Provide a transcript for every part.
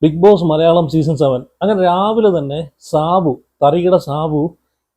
Big boss Malayalam season 7 അങ്ങനെ രാവിലെ തന്നെ സാബു തറികിട സാബു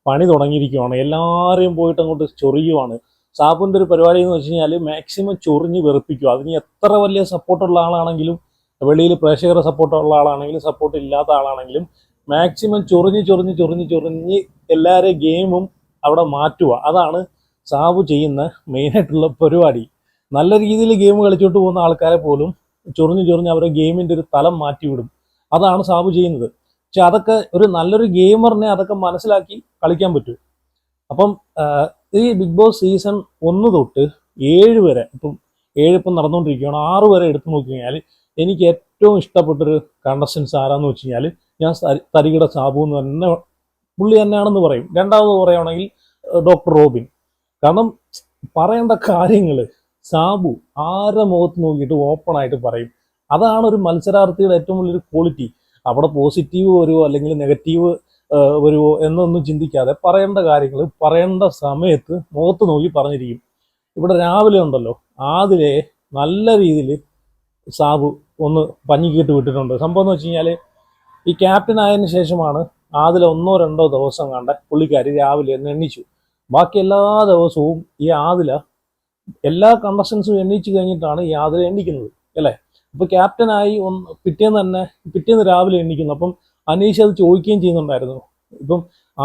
പണി തുടങ്ങിയിരിക്കുകയാണ്. എല്ലാവരെയും പോയിട്ട് അങ്ങോട്ട് ചൊറിയുവാണ്. സാബുവിൻ്റെ ഒരു പരിപാടി എന്ന് വെച്ച് കഴിഞ്ഞാൽ മാക്സിമം ചൊറിഞ്ഞ് വെറുപ്പിക്കുക. അതിന് എത്ര വലിയ സപ്പോർട്ടുള്ള ആളാണെങ്കിലും, വെളിയിൽ പ്രേക്ഷകരെ സപ്പോർട്ടുള്ള ആളാണെങ്കിലും സപ്പോർട്ട് ഇല്ലാത്ത ആളാണെങ്കിലും മാക്സിമം ചൊറിഞ്ഞ് ചൊറിഞ്ഞ് ചൊറിഞ്ഞ് ചൊറിഞ്ഞ് എല്ലാവരെയും ഗെയിമും അവിടെ മാറ്റുക. അതാണ് സാബു ചെയ്യുന്ന മെയിനായിട്ടുള്ള പരിപാടി. നല്ല രീതിയിൽ ഗെയിം കളിച്ചോട്ട് പോകുന്ന ആൾക്കാരെ പോലും ചൊറിഞ്ഞ് ചൊറിഞ്ഞ് അവരെ ഗെയിമിൻ്റെ ഒരു തലം മാറ്റിവിടും. അതാണ് സാബു ചെയ്യുന്നത്. പക്ഷെ അതൊക്കെ ഒരു നല്ലൊരു ഗെയിമറിനെ അതൊക്കെ മനസ്സിലാക്കി കളിക്കാൻ പറ്റും. അപ്പം ഈ ബിഗ് ബോസ് സീസൺ 1 തൊട്ട് 7 വരെ, ഇപ്പം 7 ഇപ്പം നടന്നുകൊണ്ടിരിക്കുകയാണ്. 6 വരെ എടുത്തു നോക്കി കഴിഞ്ഞാൽ എനിക്ക് ഏറ്റവും ഇഷ്ടപ്പെട്ടൊരു കണ്ടസ്റ്റൻസ് ആരാന്ന് വെച്ച് കഴിഞ്ഞാൽ ഞാൻ തരികിട സാബു എന്ന് തന്നെ പുള്ളി തന്നെയാണെന്ന് പറയും. രണ്ടാമത് പറയുകയാണെങ്കിൽ ഡോക്ടർ റോബിൻ. കാരണം പറയേണ്ട കാര്യങ്ങൾ സാബു ആരുടെ മുഖത്ത് നോക്കിയിട്ട് ഓപ്പൺ ആയിട്ട് പറയും. അതാണ് ഒരു മത്സരാർത്ഥിയുടെ ഏറ്റവും വലിയൊരു ക്വാളിറ്റി. അവിടെ പോസിറ്റീവ് വരുമോ അല്ലെങ്കിൽ നെഗറ്റീവ് വരുമോ എന്നൊന്നും ചിന്തിക്കാതെ പറയേണ്ട കാര്യങ്ങൾ പറയേണ്ട സമയത്ത് മുഖത്ത് നോക്കി പറഞ്ഞിരിക്കും. ഇവിടെ രാവിലെ ഉണ്ടല്ലോ, ആദിലെ നല്ല രീതിയിൽ സാബു ഒന്ന് പഞ്ഞിക്കിട്ട് വിട്ടിട്ടുണ്ട്. സംഭവം എന്ന് വെച്ച് കഴിഞ്ഞാൽ ഈ ക്യാപ്റ്റൻ ആയതിനു ശേഷമാണ് ആദിലെ 1-2 ദിവസം കണ്ട പുള്ളിക്കാരി രാവിലെ ഒന്ന് എണ്ണിച്ചു. ബാക്കി എല്ലാ ദിവസവും ഈ ആദില എല്ലാ കണ്ടസ്റ്റൻസും എണ്ണീച്ച് കഴിഞ്ഞിട്ടാണ് ഈ ആദില എണ്ണിക്കുന്നത് അല്ലേ. അപ്പോൾ ക്യാപ്റ്റനായി പിറ്റേന്ന് രാവിലെ എണ്ണിക്കുന്നു. അപ്പം അനീഷ് അത് ചോദിക്കുകയും ചെയ്യുന്നുണ്ടായിരുന്നു. ഇപ്പം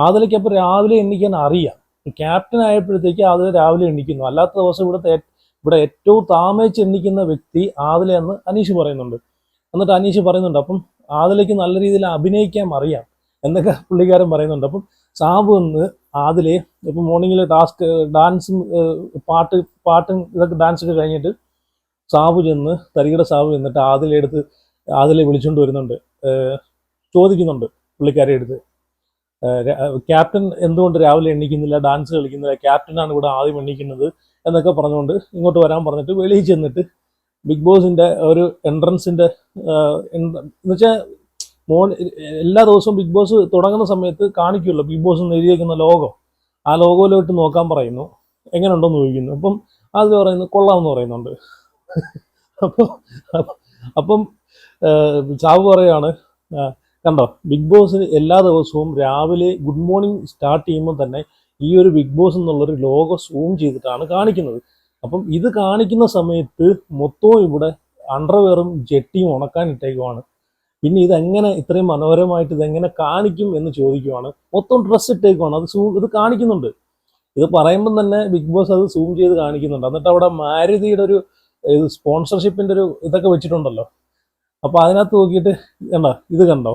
ആദിലയ്ക്ക് അപ്പം രാവിലെ എണ്ണിക്കാൻ അറിയാം. ക്യാപ്റ്റൻ ആയപ്പോഴത്തേക്ക് ആദില രാവിലെ എണ്ണിക്കുന്നു. അല്ലാത്ത ദിവസം ഇവിടെ ഏറ്റവും താമസിച്ച് എണ്ണിക്കുന്ന വ്യക്തി ആദില എന്ന് അനീഷ് പറയുന്നുണ്ട്. എന്നിട്ട് അനീഷ് പറയുന്നുണ്ട് അപ്പം ആദിലയ്ക്ക് നല്ല രീതിയിൽ അഭിനയിക്കാൻ അറിയാം എന്നൊക്കെ പുള്ളിക്കാരൻ പറയുന്നുണ്ട്. അപ്പം സാബു എന്ന് ആദിലെ ഇപ്പം മോർണിംഗിൽ ഡാൻസും പാട്ടും ഇതൊക്കെ ഡാൻസൊക്കെ കഴിഞ്ഞിട്ട് സാബു ചെന്ന് തരികിട സാബു എന്നിട്ട് ആദിലെ വിളിച്ചുകൊണ്ട് വരുന്നുണ്ട്. ചോദിക്കുന്നുണ്ട് പുള്ളിക്കാരെ എടുത്ത്, ക്യാപ്റ്റൻ എന്തുകൊണ്ട് രാവിലെ എണ്ണിക്കുന്നില്ല, ഡാൻസ് കളിക്കുന്നില്ല, ക്യാപ്റ്റനാണ് ഇവിടെ ആദ്യം എണ്ണിക്കുന്നത് എന്നൊക്കെ പറഞ്ഞുകൊണ്ട് ഇങ്ങോട്ട് വരാൻ പറഞ്ഞിട്ട് വെളിയിൽ ചെന്നിട്ട് ബിഗ് ബോസിൻ്റെ ഒരു എൻട്രൻസിൻ്റെ എന്നുവെച്ചാൽ എല്ലാ ദിവസവും ബിഗ് ബോസ് തുടങ്ങുന്ന സമയത്ത് കാണിക്കുമല്ലോ ബിഗ് ബോസ് എന്ന് എഴുതിയേക്കുന്ന ലോഗോ. ആ ലോഗോയിലോട്ട് നോക്കാൻ പറയുന്നു, എങ്ങനെ ഉണ്ടോയെന്ന് ചോദിക്കുന്നു. അപ്പം അതിൽ പറയുന്നു കൊള്ളാമെന്ന് പറയുന്നുണ്ട്. അപ്പം സാബു പറയുകയാണ്, കണ്ടോ ബിഗ് ബോസ് എല്ലാ ദിവസവും രാവിലെ ഗുഡ് മോർണിംഗ് സ്റ്റാർട്ട് ചെയ്യുമ്പോൾ തന്നെ ഈ ഒരു ബിഗ് ബോസ് എന്നുള്ളൊരു ലോഗോ സൂം ചെയ്തിട്ടാണ് കാണിക്കുന്നത്. അപ്പം ഇത് കാണിക്കുന്ന സമയത്ത് മൊത്തവും ഇവിടെ അണ്ടർവെയറും ജെട്ടിയും ഉണക്കാൻ ഇട്ടേക്കുവാണ്. പിന്നെ ഇതെങ്ങനെ ഇത്രയും മനോഹരമായിട്ട് ഇതെങ്ങനെ കാണിക്കും എന്ന് ചോദിക്കുവാണ്. മൊത്തം ഡ്രസ്സ് ഇട്ടേക്കുവാണ്. ഇത് കാണിക്കുന്നുണ്ട്. ഇത് പറയുമ്പം തന്നെ ബിഗ് ബോസ് അത് സൂം ചെയ്ത് കാണിക്കുന്നുണ്ട്. എന്നിട്ട് അവിടെ മാരുതിയുടെ ഒരു സ്പോൺസർഷിപ്പിൻ്റെ ഒരു ഇതൊക്കെ വെച്ചിട്ടുണ്ടല്ലോ. അപ്പോൾ അതിനകത്ത് നോക്കിയിട്ട് കണ്ടോ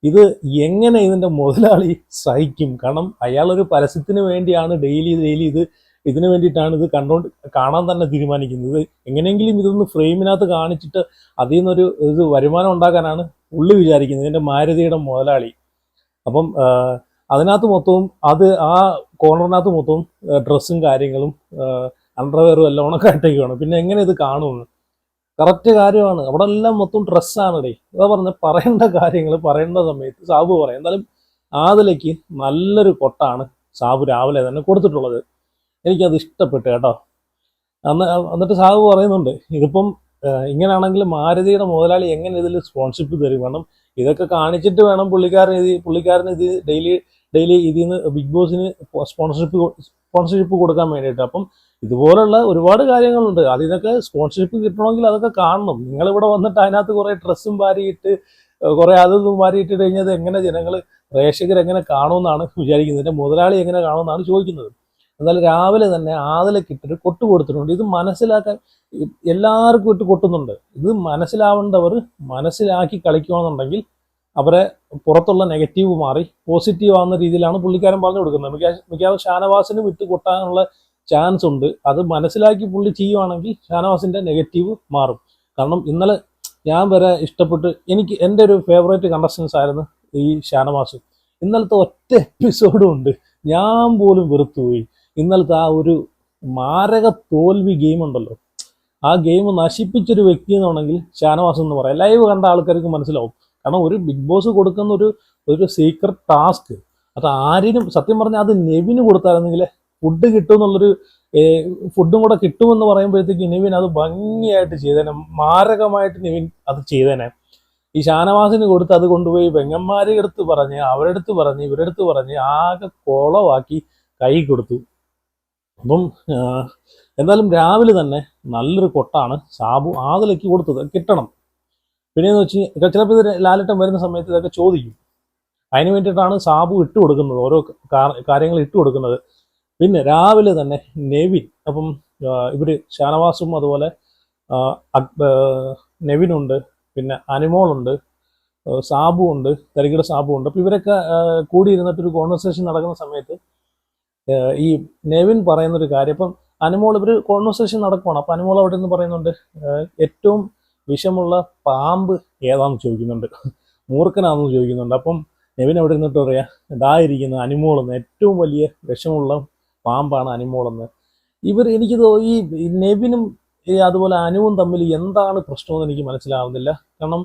ഇത് എങ്ങനെ ഇതിൻ്റെ മുതലാളി സഹിക്കും. കാരണം അയാളൊരു പരസ്യത്തിന് വേണ്ടിയാണ് ഡെയിലി ഇതിനു വേണ്ടിയിട്ടാണ് ഇത് കാണാൻ തന്നെ തീരുമാനിക്കുന്നത്. എങ്ങനെയെങ്കിലും ഇതൊന്ന് ഫ്രെയിമിനകത്ത് കാണിച്ചിട്ട് അതിൽ നിന്നൊരു വരുമാനം ഉണ്ടാക്കാനാണ് പുള്ളി വിചാരിക്കുന്നത്, ഇതിൻ്റെ മാരുതിയുടെ മുതലാളി. അപ്പം അതിനകത്ത് മൊത്തവും ആ കോർണറിനകത്ത് മൊത്തവും ഡ്രസ്സും കാര്യങ്ങളും അണ്ടർവെയറും എല്ലാം ഉണക്കായിട്ടേക്കാണ്. പിന്നെ എങ്ങനെ ഇത് കാണുമെന്ന് കറക്റ്റ് കാര്യമാണ്. അവിടെ എല്ലാം മൊത്തം ഡ്രസ്സാണ് ഡേ. അതാ പറഞ്ഞ പറയേണ്ട കാര്യങ്ങൾ പറയേണ്ട സമയത്ത് സാബു പറയും. എന്തായാലും ആദിലയ്ക്ക് നല്ലൊരു കൊട്ടാണ് സാബു രാവിലെ തന്നെ കൊടുത്തിട്ടുള്ളത്. എനിക്കത് ഇഷ്ടപ്പെട്ടു കേട്ടോ. എന്നിട്ട് സാബു പറയുന്നുണ്ട്, ഇതിപ്പം ഇങ്ങനെയാണെങ്കിൽ മാരുതിയുടെ മുതലാളി എങ്ങനെ ഇതിൽ സ്പോൺസർഷിപ്പ് തരും. വേണം ഇതൊക്കെ കാണിച്ചിട്ട് വേണം പുള്ളിക്കാരന് ഇത് ഡെയിലി ഇതിൽ നിന്ന് ബിഗ് ബോസിന് സ്പോൺസർഷിപ്പ് കൊടുക്കാൻ വേണ്ടിയിട്ട്. അപ്പം ഇതുപോലുള്ള ഒരുപാട് കാര്യങ്ങളുണ്ട്. അതിനൊക്കെ സ്പോൺസർഷിപ്പ് കിട്ടണമെങ്കിൽ അതൊക്കെ കാണണം. നിങ്ങളിവിടെ വന്നിട്ട് അതിനകത്ത് കുറേ ഡ്രസ്സും വാരിയിട്ട് കുറേ അതൊന്നും വാരിയിട്ട് കഴിഞ്ഞാൽ എങ്ങനെ പ്രേക്ഷകരെങ്ങനെ കാണുമെന്നാണ് വിചാരിക്കുന്നത്, ഇതിൻ്റെ മുതലാളി എങ്ങനെ കാണുമെന്നാണ് ചോദിക്കുന്നത്. എന്നാലും രാവിലെ തന്നെ ആദിലക്കിട്ടൊരു കൊട്ട് കൊടുത്തിട്ടുണ്ട്. ഇത് മനസ്സിലാക്കാൻ എല്ലാവർക്കും ഇട്ട് കൊട്ടുന്നുണ്ട്. ഇത് മനസ്സിലാവേണ്ടവർ മനസ്സിലാക്കി കളിക്കുകയാണെന്നുണ്ടെങ്കിൽ അവരെ പുറത്തുള്ള നെഗറ്റീവ് മാറി പോസിറ്റീവ് ആവുന്ന രീതിയിലാണ് പുള്ളിക്കാരൻ പറഞ്ഞു കൊടുക്കുന്നത്. മിക്കവാറും ഷാനവാസിന് വിട്ട് കൊട്ടാനുള്ള ചാൻസ് ഉണ്ട്. അത് മനസ്സിലാക്കി പുള്ളി ചെയ്യുവാണെങ്കിൽ ഷാനവാസിൻ്റെ നെഗറ്റീവ് മാറും. കാരണം ഇന്നലെ ഞാൻ വരെ ഇഷ്ടപ്പെട്ട് എൻ്റെ ഒരു ഫേവറേറ്റ് കണ്ടസ്റ്റൻസ് ആയിരുന്നു ഈ ഷാനവാസ്. ഇന്നലത്തെ ഒറ്റ എപ്പിസോഡും ഉണ്ട് ഞാൻ പോലും വെറുത്തുപോയി. ഇന്നലത്തെ ആ ഒരു മാരക തോൽവി ഗെയിം ഉണ്ടല്ലോ, ആ ഗെയിം നശിപ്പിച്ചൊരു വ്യക്തി എന്നുണ്ടെങ്കിൽ ഷാനവാസ് എന്ന് പറയാം. ലൈവ് കണ്ട ആൾക്കാർക്ക് മനസ്സിലാവും. കാരണം ഒരു ബിഗ് ബോസ് കൊടുക്കുന്ന ഒരു സീക്രട്ട് ടാസ്ക് അത് ആരിനും സത്യം പറഞ്ഞാൽ അത് നെവിന് കൊടുത്തായിരുന്നെങ്കിൽ ഫുഡ് കിട്ടുമെന്നുള്ളൊരു ഫുഡും കൂടെ കിട്ടുമെന്ന് പറയുമ്പോഴത്തേക്ക് നിവിൻ അത് ഭംഗിയായിട്ട് ചെയ്തേനെ, മാരകമായിട്ട് നിവിൻ അത് ചെയ്തേനെ. ഈ ഷാനവാസിന് കൊടുത്ത് അത് കൊണ്ടുപോയി പെങ്ങന്മാരെ അടുത്ത് പറഞ്ഞ് അവരെടുത്ത് പറഞ്ഞ് ഇവരെടുത്ത് പറഞ്ഞ് ആകെ കുളമാക്കി കൈ കൊടുത്തു. അപ്പം എന്തായാലും രാവിലെ തന്നെ നല്ലൊരു കൊട്ടാണ് സാബു ആദിലയ്ക്ക് കൊടുത്തത്, കിട്ടണം. പിന്നെയെന്ന് വെച്ച് ചിലപ്പോൾ ഇത് ലാലേട്ടൻ വരുന്ന സമയത്ത് ഇതൊക്കെ ചോദിക്കും. അതിന് വേണ്ടിയിട്ടാണ് സാബു ഇട്ട് കൊടുക്കുന്നത്, ഓരോ കാര്യങ്ങൾ ഇട്ട് കൊടുക്കുന്നത്. പിന്നെ രാവിലെ തന്നെ നെവിൻ, അപ്പം ഇവർ ഷാനവാസും അതുപോലെ നെവിനുണ്ട്, പിന്നെ അനിമോളുണ്ട്, സാബു ഉണ്ട്, തരികിട സാബു ഉണ്ട്. അപ്പോൾ ഇവരൊക്കെ കൂടി ഇരുന്നിട്ടൊരു കോൺവെർസേഷൻ നടക്കുന്ന സമയത്ത് ഈ നെവിൻ പറയുന്നൊരു കാര്യം, ഇപ്പം അനിമോൾ ഇവർ കോൺവെർസേഷൻ നടക്കുവാണ്. അപ്പം അനിമോൾ അവിടെ നിന്ന് പറയുന്നുണ്ട് ഏറ്റവും വിഷമുള്ള പാമ്പ് ഏതാണെന്ന് ചോദിക്കുന്നുണ്ട്, മൂർഖനാണെന്ന് ചോദിക്കുന്നുണ്ട്. അപ്പം നെവിൻ അവിടെ ഇരുന്നിട്ട് പറയാം, ഇതായിരിക്കുന്ന അനിമോളെന്ന്, ഏറ്റവും വലിയ വിഷമുള്ള പാമ്പാണ് അനിമോളെന്ന്. എനിക്ക് ഈ നെവിനും അതുപോലെ അനുവും തമ്മിൽ എന്താണ് പ്രശ്നമെന്ന് എനിക്ക് മനസ്സിലാവുന്നില്ല. കാരണം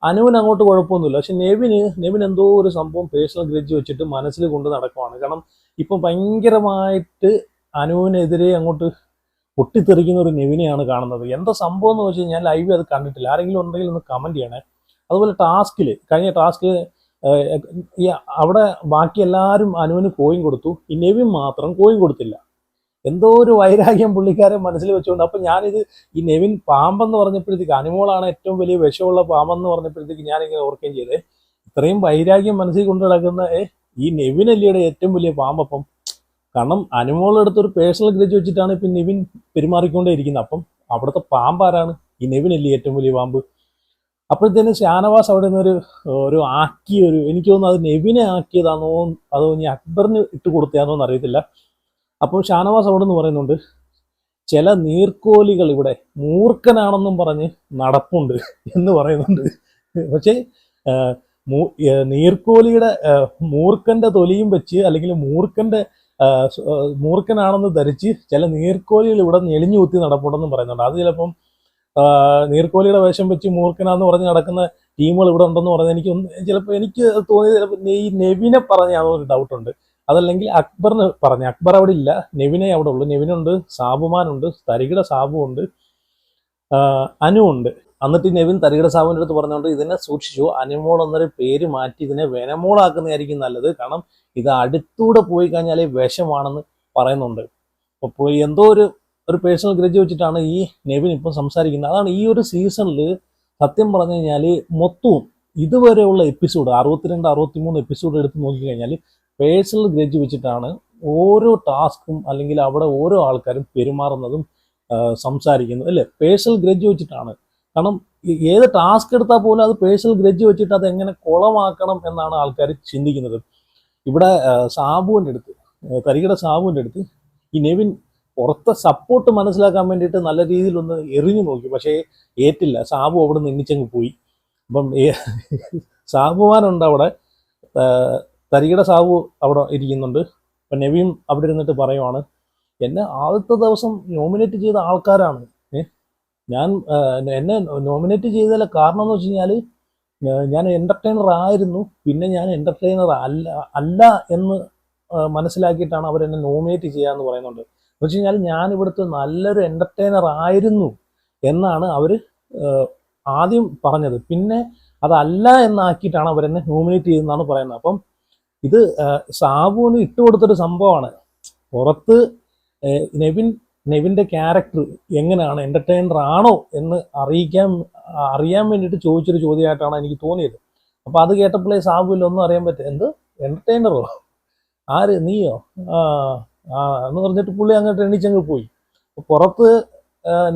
അനുവിന് അങ്ങോട്ട് കുഴപ്പമൊന്നുമില്ല, പക്ഷെ നെവിൻ എന്തോ ഒരു സംഭവം പേഴ്സണൽ ഗ്രഡ്ജ് വെച്ചിട്ട് മനസ്സിൽ കൊണ്ട് നടക്കുവാണ്. കാരണം ഇപ്പം ഭയങ്കരമായിട്ട് അനുവിനെതിരെ അങ്ങോട്ട് പൊട്ടിത്തെറിക്കുന്ന ഒരു നെവിനെയാണ് കാണുന്നത്. എന്താ സംഭവം എന്ന് വെച്ച് കഴിഞ്ഞാൽ ലൈവ് അത് കണ്ടിട്ടില്ല, ആരെങ്കിലും ഉണ്ടെങ്കിൽ ഒന്ന് കമൻറ്റ് ചെയ്യണേ. അതുപോലെ കഴിഞ്ഞ ടാസ്കിൽ ഈ അവിടെ ബാക്കി എല്ലാവരും അനുവിന് കോയിൻ കൊടുത്തു, ഈ നെവിൻ മാത്രം കോയിൻ കൊടുത്തില്ല. എന്തോ ഒരു വൈരാഗ്യം പുള്ളിക്കാരൻ മനസ്സിൽ വെച്ചുകൊണ്ട്, അപ്പം ഞാനിത് ഈ നെവിൻ പാമ്പെന്ന് പറഞ്ഞപ്പോഴത്തേക്ക് അനിമോളാണ് ഏറ്റവും വലിയ വിഷമുള്ള പാമ്പെന്ന് പറഞ്ഞപ്പോഴത്തേക്ക് ഞാനിങ്ങനെ ഓർക്കുകയും ചെയ്തേ, ഇത്രയും വൈരാഗ്യം മനസ്സിൽ കൊണ്ടു നടക്കുന്ന ഈ നെവിനല്ലിയുടെ ഏറ്റവും വലിയ പാമ്പപ്പം. കാരണം അനിമോളെടുത്തൊരു പേഴ്സണൽ ഗ്രഡ്ജ് വെച്ചിട്ടാണ് ഇപ്പം നെവിൻ പെരുമാറിക്കൊണ്ടേ ഇരിക്കുന്നത്. അപ്പം അവിടുത്തെ പാമ്പാരാണ്? ഈ നെവിനല്ലേ ഏറ്റവും വലിയ പാമ്പ്. അപ്പോഴത്തേനും ഷാനവാസ് അവിടെ നിന്നൊരു എനിക്ക് തോന്നുന്നു അത് നെവിനെ ആക്കിയതാണോ അതോ ഇനി അക്ബറിന് ഇട്ട് കൊടുത്തതാണോ എന്ന് അറിയത്തില്ല. അപ്പോൾ ഷാനവാസ് അവിടെ നിന്ന് പറയുന്നുണ്ട്, ചില നീർക്കോലികൾ ഇവിടെ മൂർഖനാണെന്നും പറഞ്ഞ് നടപ്പുണ്ട് എന്ന് പറയുന്നുണ്ട്. പക്ഷേ നീർക്കോലിയുടെ മൂർഖന്റെ തൊലിയും വെച്ച് അല്ലെങ്കിൽ മൂർഖനാണെന്ന് ധരിച്ച് ചില നീർക്കോലികൾ ഇവിടെ ഞെളിഞ്ഞു കുത്തി നടപ്പുണ്ടെന്നും പറയുന്നുണ്ട്. അത് ചിലപ്പം നീർക്കോലിയുടെ വേഷം വെച്ച് മൂർഖനാന്ന് പറഞ്ഞ് നടക്കുന്ന ടീമുകൾ ഇവിടെ ഉണ്ടെന്ന് പറഞ്ഞാൽ എനിക്ക് തോന്നിയത് ചിലപ്പോൾ ഈ നെവിനെ പറഞ്ഞാണോ ഒരു ഡൗട്ടുണ്ട്. അതല്ലെങ്കിൽ അക്ബറിന് പറഞ്ഞ, അക്ബർ അവിടെ ഇല്ല, നെവിനെ അവിടെ ഉള്ളു. നെവിനുണ്ട്, സാബുമാനുണ്ട്, തരികിട സാബു ഉണ്ട്, അനു ഉണ്ട്. എന്നിട്ട് നെവിൻ തരികിട സാബുവിൻ്റെ അടുത്ത് പറഞ്ഞുകൊണ്ട് ഇതിനെ സൂക്ഷിച്ചു, അനിമോൾ എന്നൊരു പേര് മാറ്റി ഇതിനെ വെനമോളാക്കുന്നതായിരിക്കും നല്ലത്, കാരണം ഇത് അടുത്തൂടെ പോയി കഴിഞ്ഞാൽ വിഷമാണെന്ന് പറയുന്നുണ്ട്. അപ്പോൾ എന്തോ ഒരു പേഴ്സണൽ ഗ്രഡ്ജ് വെച്ചിട്ടാണ് ഈ നെവിൻ ഇപ്പം സംസാരിക്കുന്നത്. അതാണ് ഈ ഒരു സീസണിൽ സത്യം പറഞ്ഞു കഴിഞ്ഞാൽ മൊത്തവും ഇതുവരെയുള്ള എപ്പിസോഡ് 62, 63 എപ്പിസോഡ് എടുത്ത് നോക്കിക്കഴിഞ്ഞാൽ പേഴ്സണൽ ഗ്രഡ്ജ് വെച്ചിട്ടാണ് ഓരോ ടാസ്കും അല്ലെങ്കിൽ അവിടെ ഓരോ ആൾക്കാരും പെരുമാറുന്നതും സംസാരിക്കുന്നത്, അല്ലേ? പേഴ്സണൽ ഗ്രഡ്ജ് വെച്ചിട്ടാണ്. കാരണം ഏത് ടാസ്ക് എടുത്താൽ പോലും അത് പേഴ്സണൽ ഗ്രഡ്ജ് വെച്ചിട്ട് അത് എങ്ങനെ കുളമാക്കണം എന്നാണ് ആൾക്കാർ ചിന്തിക്കുന്നത്. ഇവിടെ തരികിട സാബുവിൻ്റെ അടുത്ത് ഈ നെവിൻ പുറത്തെ സപ്പോർട്ട് മനസ്സിലാക്കാൻ വേണ്ടിയിട്ട് നല്ല രീതിയിലൊന്ന് എറിഞ്ഞു നോക്കി, പക്ഷേ ഏറ്റില്ല. സാബു അവിടെ നിന്ന് എണ്ണിച്ചങ്ങ് പോയി. അപ്പം സാബുമാനുണ്ട് അവിടെ, തരികിട സാബു അവിടെ ഇരിക്കുന്നുണ്ട്. അപ്പം നെവിൻ അവിടെ ഇരുന്നിട്ട് പറയുവാണ്, എന്നെ ആദ്യത്തെ ദിവസം നോമിനേറ്റ് ചെയ്ത ആൾക്കാരാണ്, എന്നെ നോമിനേറ്റ് ചെയ്തതിലെ കാരണം എന്ന് വെച്ച് കഴിഞ്ഞാൽ ഞാൻ എൻ്റർടൈനർ ആയിരുന്നു, പിന്നെ ഞാൻ എൻ്റർടൈനർ അല്ല എന്ന് മനസ്സിലാക്കിയിട്ടാണ് അവരെന്നെ നോമിനേറ്റ് ചെയ്യാമെന്ന് പറയുന്നുണ്ട്. എന്ന് വെച്ച് കഴിഞ്ഞാൽ ഞാൻ ഇവിടുത്തെ നല്ലൊരു എൻ്റർടൈനർ ആയിരുന്നു എന്നാണ് അവർ ആദ്യം പറഞ്ഞത്, പിന്നെ അതല്ല എന്നാക്കിയിട്ടാണ് അവരെന്നെ നോമിനേറ്റ് ചെയ്തെന്നാണ് പറയുന്നത്. അപ്പം ഇത് സാബുവിന് ഇട്ടുകൊടുത്തൊരു സംഭവമാണ്. പുറത്ത് നെവിൻ്റെ ക്യാരക്ടർ എങ്ങനെയാണ്, എൻ്റർടൈനർ ആണോ എന്ന് അറിയാൻ വേണ്ടിയിട്ട് ചോദിച്ചൊരു ചോദ്യമായിട്ടാണ് എനിക്ക് തോന്നിയത്. അപ്പോൾ അത് കേട്ടപ്പോഴേ സാബുവിൽ ഒന്നും അറിയാൻ പറ്റും, എന്ത് എൻ്റർടൈനറോ, ആര്, നീയോ, എന്ന് പറഞ്ഞിട്ട് പുള്ളി അങ്ങോട്ട് എണീച്ചങ്ങ് പോയി. അപ്പോൾ പുറത്ത്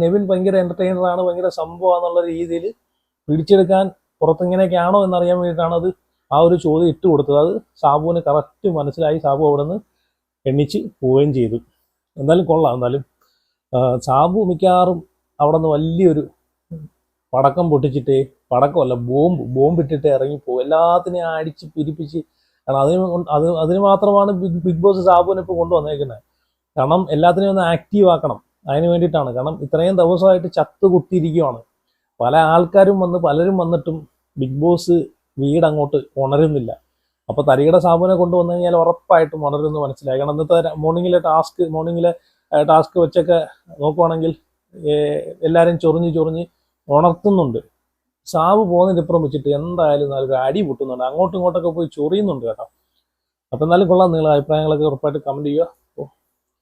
നെവിൻ ഭയങ്കര എൻ്റർടൈനറാണ്, ഭയങ്കര സംഭവമാണെന്നുള്ള രീതിയിൽ പിടിച്ചെടുക്കാൻ പുറത്തിങ്ങനെയൊക്കെയാണോ എന്നറിയാൻ വേണ്ടിയിട്ടാണ് അത് ആ ഒരു ചോദ്യം ഇട്ട് കൊടുത്തത്. അത് സാബുവിന് കറക്റ്റ് മനസ്സിലായി. സാബു അവിടെ നിന്ന് എണ്ണിച്ച് പോവുകയും ചെയ്തു. എന്തായാലും കൊള്ളാം. എന്തായാലും സാബു മിക്കവാറും അവിടെ നിന്ന് വലിയൊരു പടക്കം പൊട്ടിച്ചിട്ട്, പടക്കമല്ല ബോംബിട്ടിട്ട് ഇറങ്ങിപ്പോവും, എല്ലാത്തിനെയും അടിച്ച് പിരിപ്പിച്ച്. കാരണം അതിന് മാത്രമാണ് ബിഗ് ബോസ് സാബുവിനെ ഇപ്പോൾ കൊണ്ടുവന്നേക്കുന്നത്. കാരണം എല്ലാത്തിനെയും ഒന്ന് ആക്റ്റീവ് ആക്കണം, അതിന് വേണ്ടിയിട്ടാണ്. കാരണം ഇത്രയും ദിവസമായിട്ട് ചത്ത് കുത്തിയിരിക്കുകയാണ്. പല ആൾക്കാരും പലരും വന്നിട്ടും ബിഗ് ബോസ് വീട് അങ്ങോട്ട് ഉണരുന്നില്ല. അപ്പോൾ തരികിട സാബുവിനെ കൊണ്ടുവന്നു കഴിഞ്ഞാൽ ഉറപ്പായിട്ടും ഉണരുമെന്ന് മനസ്സിലായി. കാരണം ഇന്നത്തെ മോർണിംഗിലെ ടാസ്ക് വെച്ചൊക്കെ നോക്കുവാണെങ്കിൽ എല്ലാവരും ചൊറിഞ്ഞ് ഉണർത്തുന്നുണ്ട്. ചാവ് പോകുന്നതിനിപ്പുറം വെച്ചിട്ട് എന്തായാലും നല്ലൊരു അടി പൊട്ടുന്നുണ്ട്, അങ്ങോട്ടും ഇങ്ങോട്ടൊക്കെ പോയി ചൊറിയുന്നുണ്ട് കേട്ടോ. അപ്പം എന്നാലും കൊള്ളാം. നിങ്ങളുടെ അഭിപ്രായങ്ങളൊക്കെ ഉറപ്പായിട്ട് കമൻറ്റ് ചെയ്യുക.